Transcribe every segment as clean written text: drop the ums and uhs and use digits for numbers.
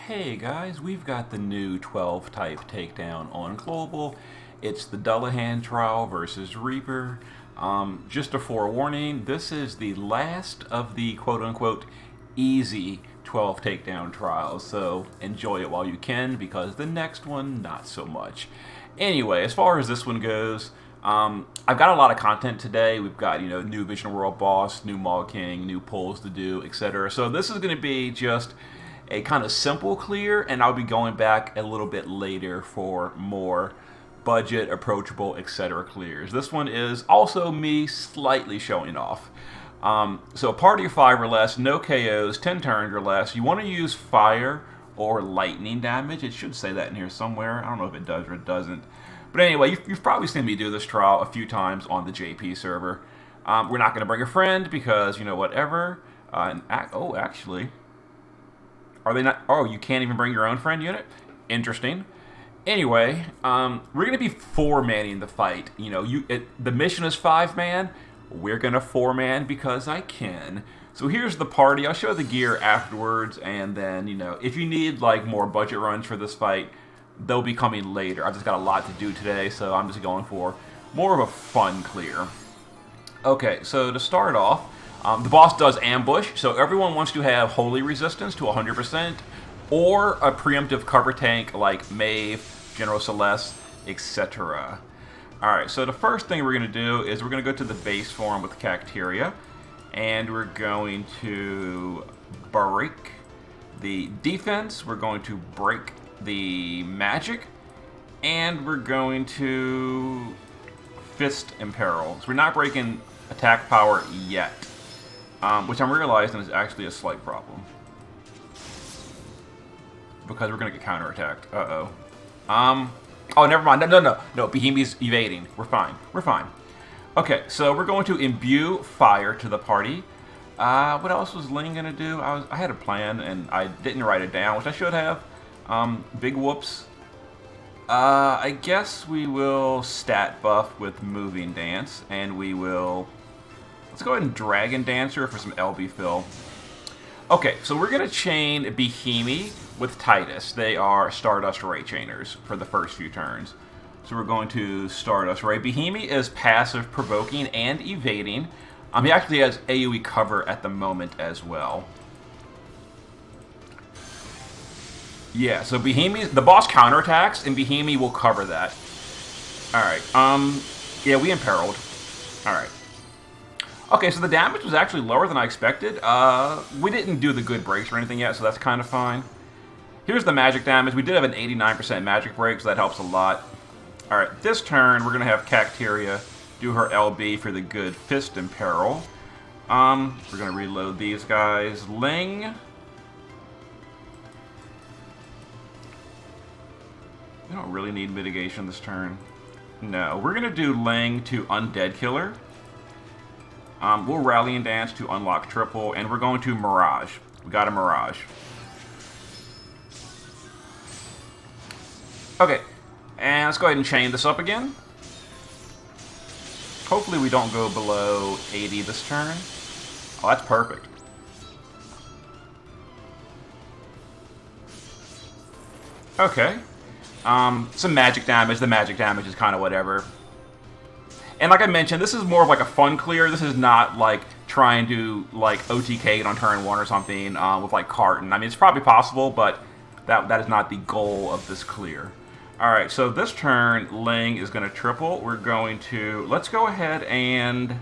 Hey guys, we've got the new 12 type takedown on Global. It's the Dullahan trial versus Reaper. Just a forewarning, this is the last of the quote unquote easy 12 takedown trials, so enjoy it while you can because the next one, not so much. Anyway, as far as this one goes, I've got a lot of content today. We've got, new Vision World Boss, new Maul King, new pulls to do, etc. So this is going to be just a kind of simple clear, and I'll be going back a little bit later for more budget, approachable, etc. clears. This one is also me slightly showing off. So party of 5 or less, no KOs, 10 turns or less. You want to use fire or lightning damage. It should say that in here somewhere. I don't know if it does or it doesn't. But anyway, you've probably seen me do this trial a few times on the JP server. We're not going to bring a friend because, whatever. Actually, are they not? Oh, you can't even bring your own friend unit? Interesting. Anyway, we're going to be 4-manning the fight. The mission is 5-man. We're going to 4-man because I can. So here's the party. I'll show the gear afterwards, and then, if you need, more budget runs for this fight, they'll be coming later. I've just got a lot to do today, so I'm just going for more of a fun clear. Okay, so to start off, the boss does ambush, so everyone wants to have holy resistance to 100%, or a preemptive cover tank like Maeve, General Celeste, etc. Alright, so the first thing we're going to do is we're going to go to the base form with Cacteria, and we're going to break the defense, we're going to break the magic, and we're going to fist imperil. So we're not breaking attack power yet, which I'm realizing is actually a slight problem because we're gonna get counterattacked. Oh, never mind. No. Behemoth's evading. We're fine. Okay, so we're going to imbue fire to the party. What else was Ling gonna do? I had a plan and I didn't write it down, which I should have. Big whoops. I guess we will stat buff with Moving Dance, and we will... Let's go ahead and Dragon Dancer for some LB fill. Okay, so we're going to chain Behemoth with Titus. They are Stardust Ray Chainers for the first few turns. So we're going to Stardust Ray. Behemoth is passive, provoking, and evading. He actually has AoE cover at the moment as well. Yeah, so Behemoth, the boss counterattacks, and Behemoth will cover that. Alright, yeah, we imperiled. Alright. Okay, so the damage was actually lower than I expected. We didn't do the good breaks or anything yet, so that's kind of fine. Here's the magic damage. We did have an 89% magic break, so that helps a lot. Alright, this turn, we're going to have Cacteria do her LB for the good Fist Imperil. We're going to reload these guys. Ling... We don't really need mitigation this turn. No, we're going to do Ling to Undead Killer. We'll Rallying Dance to unlock triple, and we're going to Mirage. We got a Mirage. Okay, and let's go ahead and chain this up again. Hopefully we don't go below 80 this turn. Oh, that's perfect. Okay. Some magic damage. The magic damage is kind of whatever. And like I mentioned, this is more of like a fun clear. This is not like trying to OTK it on turn 1 or something with Carton. I mean, it's probably possible, but that is not the goal of this clear. Alright, so this turn, Ling is going to triple. We're going to... Let's go ahead and...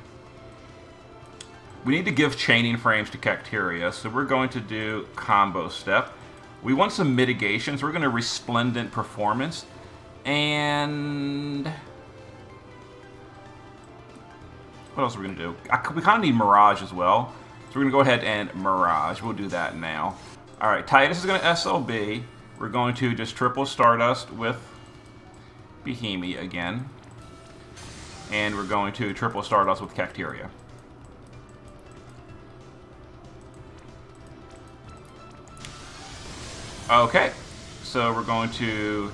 We need to give chaining frames to Cacteria, so we're going to do Combo Step. We want some mitigation, so we're going to Resplendent Performance. And... What else are we going to do? We kind of need Mirage as well. So we're going to go ahead and Mirage. We'll do that now. Alright, Titus is going to SLB. We're going to just triple Stardust with Behemoth again. And we're going to triple Stardust with Cacteria. Okay, so we're going to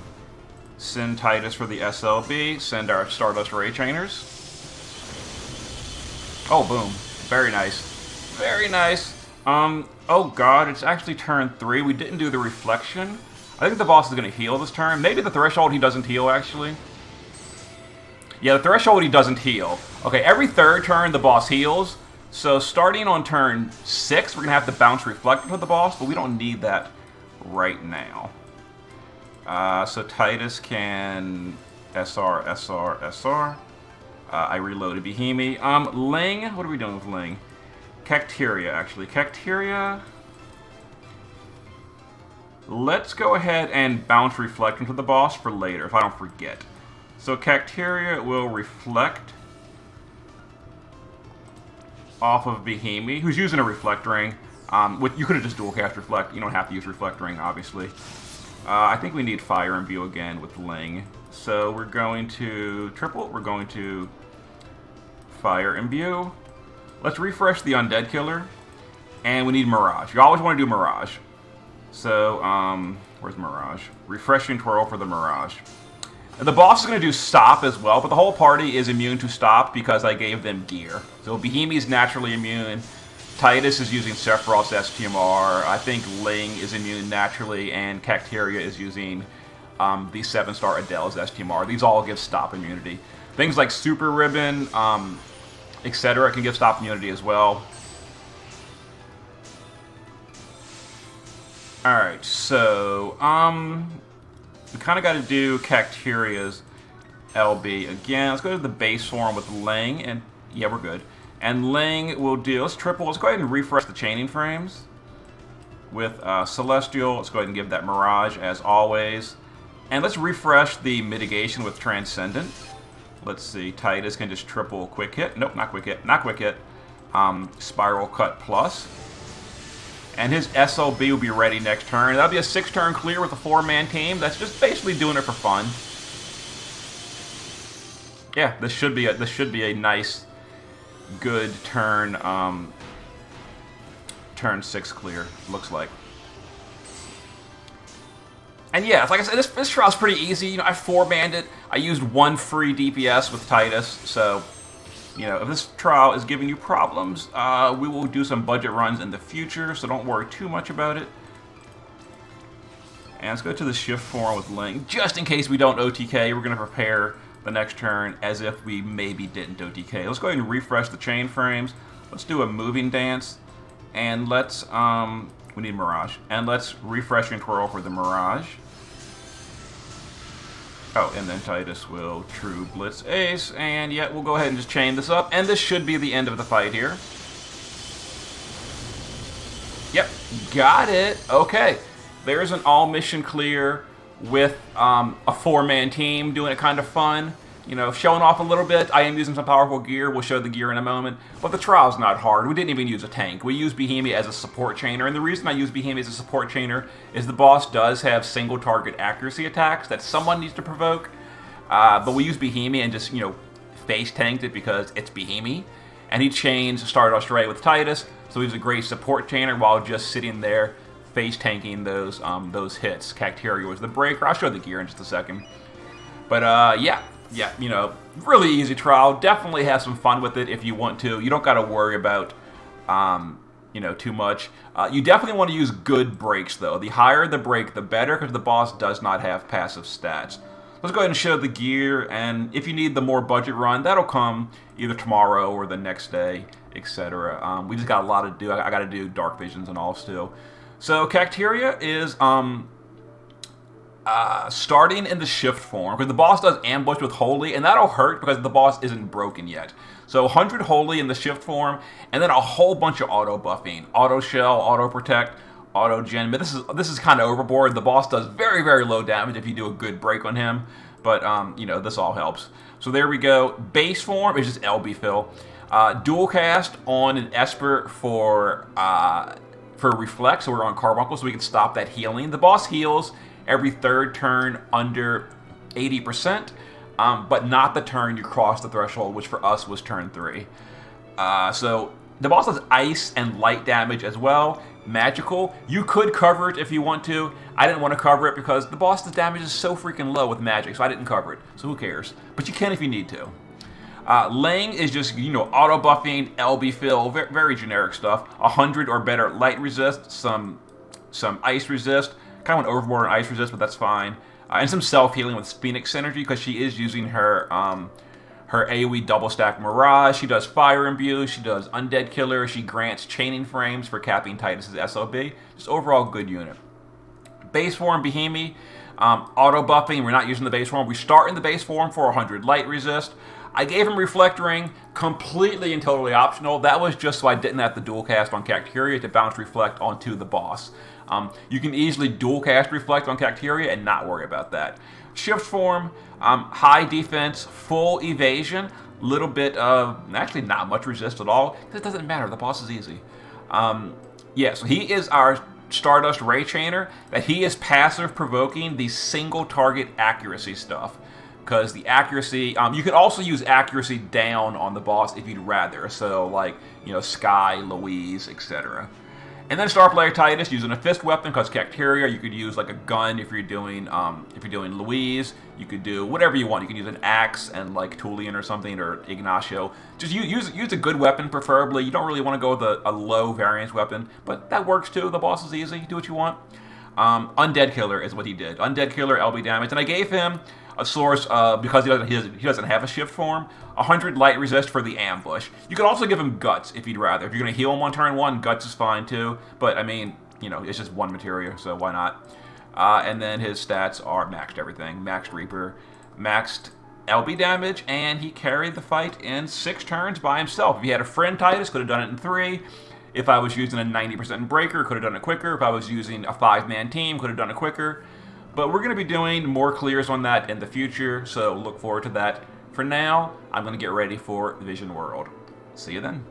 send Titus for the SLB, send our Stardust Ray Chainers. Oh, boom. Very nice. Very nice. Oh god, it's actually turn 3. We didn't do the reflection. I think the boss is going to heal this turn. Maybe the threshold he doesn't heal, actually. Yeah, the threshold he doesn't heal. Okay, every third turn the boss heals. So starting on turn 6, we're going to have to bounce reflect into the boss, but we don't need that right now. So Titus can SR, SR, SR. I reloaded Behemoth. Ling, what are we doing with Ling? Cacteria, actually. Cacteria. Let's go ahead and bounce reflect into the boss for later, if I don't forget. So Cacteria will reflect off of Behemoth, who's using a reflect ring. You could have just dual cast reflect. You don't have to use reflect ring, obviously. I think we need fire imbue again with Ling. So we're going to triple. We're going to fire imbue. Let's refresh the undead killer, and we need mirage. You always want to do mirage. So where's mirage? Refreshing twirl for the mirage. And the boss is going to do stop as well, but the whole party is immune to stop because I gave them gear. So Behemoth is naturally immune. Titus is using Sephiroth's STMR. I think Ling is immune naturally, and Cacteria is using the 7-star Adele's STMR. These all give stop immunity. Things like Super Ribbon, etc. can give stop immunity as well. Alright, so, we kind of got to do Cacteria's LB again. Let's go to the base form with Ling, and yeah, we're good. And Ling will do, let's triple, let's go ahead and refresh the chaining frames with Celestial. Let's go ahead and give that Mirage as always. And let's refresh the mitigation with Transcendent. Let's see, Titus can just triple quick hit. Nope, not quick hit, not quick hit. Spiral Cut Plus. And his SLB will be ready next turn. That'll be a 6-turn clear with a 4-man team. That's just basically doing it for fun. Yeah, this should be a nice, good turn. Turn 6 clear. Looks like. And yeah, like I said, this trial's pretty easy. You know, I 4-manned it. I used 1 free DPS with Titus, so. You know, if this trial is giving you problems, we will do some budget runs in the future, so don't worry too much about it. And let's go to the shift form with Ling. Just in case we don't OTK, we're going to prepare the next turn as if we maybe didn't OTK. Let's go ahead and refresh the chain frames. Let's do a moving dance. And let's, we need Mirage. And let's refresh and twirl for the Mirage. Oh, and then Titus will True Blitz Ace, and yeah, we'll go ahead and just chain this up, and this should be the end of the fight here. Yep, got it. Okay, there's an all-mission clear with a 4-man team doing it kind of fun. You know, showing off a little bit. I am using some powerful gear. We'll show the gear in a moment. But the trial's not hard. We didn't even use a tank. We used Behemoth as a support chainer. And the reason I use Behemoth as a support chainer is the boss does have single target accuracy attacks that someone needs to provoke. But we use Behemoth and just, you know, face tanked it because it's Behemoth. And he chains Stardust Ray with Titus. So he's a great support chainer while just sitting there face tanking those hits. Cacteria was the breaker. I'll show the gear in just a second. But yeah, you know, really easy trial. Definitely have some fun with it if you want to. You don't got to worry about, you know, too much. You definitely want to use good breaks, though. The higher the break, the better, because the boss does not have passive stats. Let's go ahead and show the gear, and if you need the more budget run, that'll come either tomorrow or the next day, etc. We just got a lot to do. I got to do Dark Visions and all still. So Cacteria is starting in the shift form, because the boss does ambush with Holy, and that'll hurt because the boss isn't broken yet. So 100 Holy in the shift form, and then a whole bunch of auto buffing. Auto Shell, Auto Protect, Auto Gen. But this is kind of overboard. The boss does very, very low damage if you do a good break on him. But, you know, this all helps. So there we go. Base form is just LB fill. Dual cast on an Esper for Reflect, so we're on Carbuncle, so we can stop that healing. The boss heals every third turn under 80%, but not the turn you cross the threshold, which for us was turn 3. So the boss does ice and light damage as well. Magical. You could cover it if you want to. I didn't want to cover it because the boss's damage is so freaking low with magic, so I didn't cover it. So who cares? But you can if you need to. Ling is just, auto buffing, LB fill, very generic stuff. 100 or better light resist, some ice resist, kind of an overboard on ice resist, but that's fine. And some self healing with Phoenix Synergy because she is using her her AoE double stack Mirage. She does Fire Imbue. She does Undead Killer. She grants Chaining Frames for capping Titus's SOB. Just overall good unit. Base form Behemoth, auto buffing. We're not using the base form. We start in the base form for 100 light resist. I gave him Reflect Ring, completely and totally optional. That was just so I didn't have to dual cast on Cacteria to bounce Reflect onto the boss. You can easily dual cast Reflect on Cacteria and not worry about that. Shift form, high defense, full evasion, little bit of, actually not much resist at all. It doesn't matter, the boss is easy. Yeah, so he is our Stardust Ray Chainer, that he is passive provoking the single target accuracy stuff. Because the accuracy, you can also use accuracy down on the boss if you'd rather. So like, Sky, Louise, etc. And then Star Player Titus using a fist weapon because Cacteria. You could use like a gun if you're doing Louise. You could do whatever you want. You can use an axe and like Tulian or something, or Ignacio. Just use a good weapon preferably. You don't really want to go with a low variance weapon, but that works too. The boss is easy. Do what you want. Undead Killer is what he did. Undead Killer, LB damage, and I gave him a source because he doesn't have a shift form. 100 light resist for the ambush. You can also give him guts if you'd rather. If you're gonna heal him on turn 1, guts is fine too. But I mean, it's just one materia, so why not? And then his stats are maxed everything. Maxed Reaper, maxed LB damage, and he carried the fight in 6 turns by himself. If he had a friend Titus, could have done it in 3. If I was using a 90% breaker, could have done it quicker. If I was using a 5-man team, could have done it quicker. But we're going to be doing more clears on that in the future, so look forward to that. For now, I'm going to get ready for Vision World. See you then.